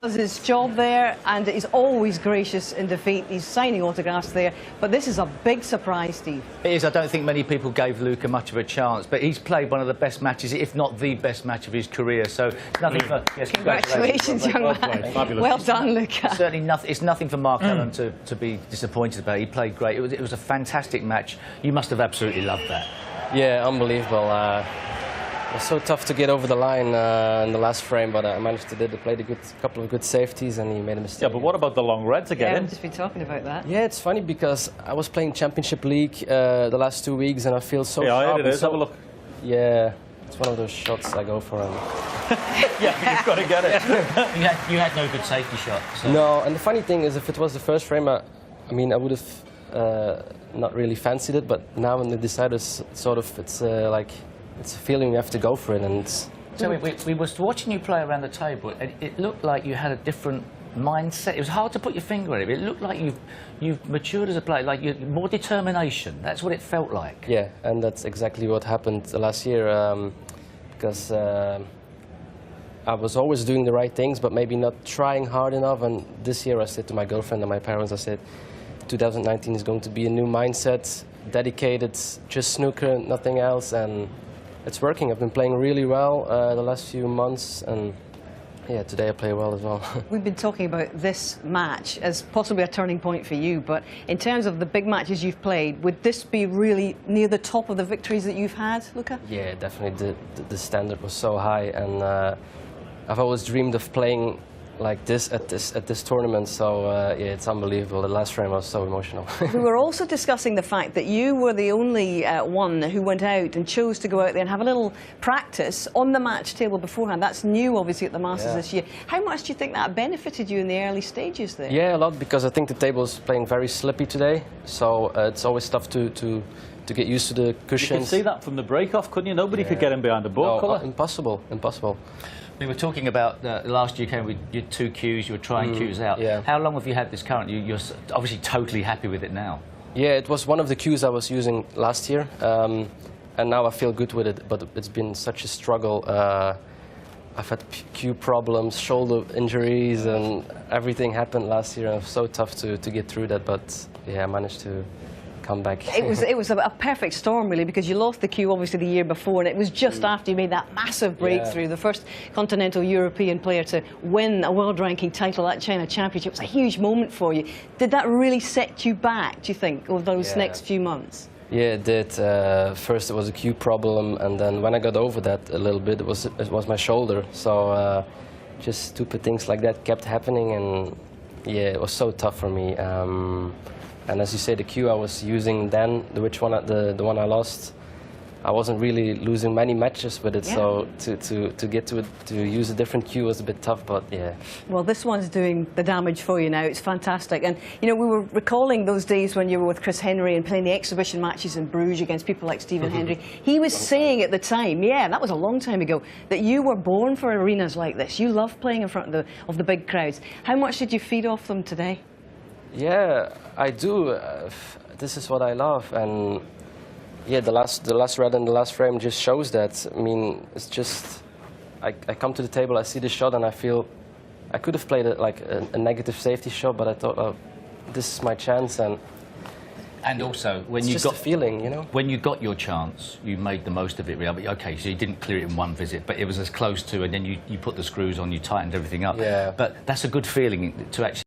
Does his job there, and he's always gracious in defeat. He's signing autographs there, but this is a big surprise, Steve. It is. I don't think many people gave Luca much of a chance, but he's played one of the best matches, if not the best match of his career. So nothing for... Yes, congratulations, young man. Well done, Luca. Certainly nothing. It's nothing for Mark Allen to be disappointed about. He played great. It was a fantastic match. You must have absolutely loved that. Yeah, unbelievable. It was so tough to get over the line in the last frame, but I managed to play a couple of good safeties, and he made a mistake. Yeah, but what about the long red to get in? I've just been talking about that. Yeah, it's funny because I was playing Championship League the last 2 weeks, and I feel so sharp. Yeah, it is. Have a look. Yeah, it's one of those shots I go for. Yeah, you've got to get it. you had no good safety shot. So. No, and the funny thing is, if it was the first frame, I mean, I would have not really fancied it, but now when they decided, it's like... It's a feeling you have to go for it, and it's... So we was watching you play around the table, and it looked like you had a different mindset. It was hard to put your finger on it, but it looked like you've matured as a player, like more determination. That's what it felt like. Yeah, and that's exactly what happened last year, because I was always doing the right things, but maybe not trying hard enough. And this year I said to my girlfriend and my parents, I said, 2019 is going to be a new mindset, dedicated, just snooker, nothing else, and it's working. I've been playing really well the last few months, and yeah, today I play well as well. We've been talking about this match as possibly a turning point for you, but in terms of the big matches you've played, would this be really near the top of the victories that you've had, Luca? Yeah, definitely. The standard was so high, and I've always dreamed of playing like this at this tournament, so yeah, it's unbelievable. The last frame was so emotional. We were also discussing the fact that you were the only one who went out and chose to go out there and have a little practice on the match table beforehand. That's new, obviously, at the Masters this year. How much do you think that benefited you in the early stages there? Yeah, a lot, because I think the table is playing very slippy today, so it's always tough to get used to the cushions. You could see that from the break-off, couldn't you? Nobody could get in behind the board colour. Impossible, impossible. We were talking about last year you came with your 2 cues, you were trying cues out. Yeah. How long have you had this current? You're obviously totally happy with it now. Yeah, it was one of the cues I was using last year, and now I feel good with it, but it's been such a struggle. I've had cue problems, shoulder injuries, and everything happened last year, and it was so tough to get through that, but yeah, I managed to come back. It was a perfect storm, really, because you lost the cue obviously the year before, and it was just after you made that massive breakthrough, the first continental European player to win a world ranking title at China Championship. It was a huge moment for you. Did that really set you back, do you think, over those next few months? Yeah, it did. First it was a cue problem, and then when I got over that a little bit, it was my shoulder. So just stupid things like that kept happening, and yeah, it was so tough for me. And as you say, the cue I was using then, the one I lost, I wasn't really losing many matches with it, so to get to it, to use a different cue was a bit tough, but yeah. Well, this one's doing the damage for you now. It's fantastic. And, you know, we were recalling those days when you were with Chris Henry and playing the exhibition matches in Bruges against people like Stephen Hendry. He was saying at the time, yeah, that was a long time ago, that you were born for arenas like this. You love playing in front of the big crowds. How much did you feed off them today? Yeah, I do. This is what I love, and yeah, the last red and the last frame just shows that. I mean, it's just I come to the table, I see the shot, and I feel I could have played it like a negative safety shot, but I thought, oh, this is my chance, and also, when it's you just got a feeling, you know. When you got your chance, you made the most of it. Really. Okay, so you didn't clear it in one visit, but it was as close to, and then you put the screws on, you tightened everything up. Yeah. But that's a good feeling to actually.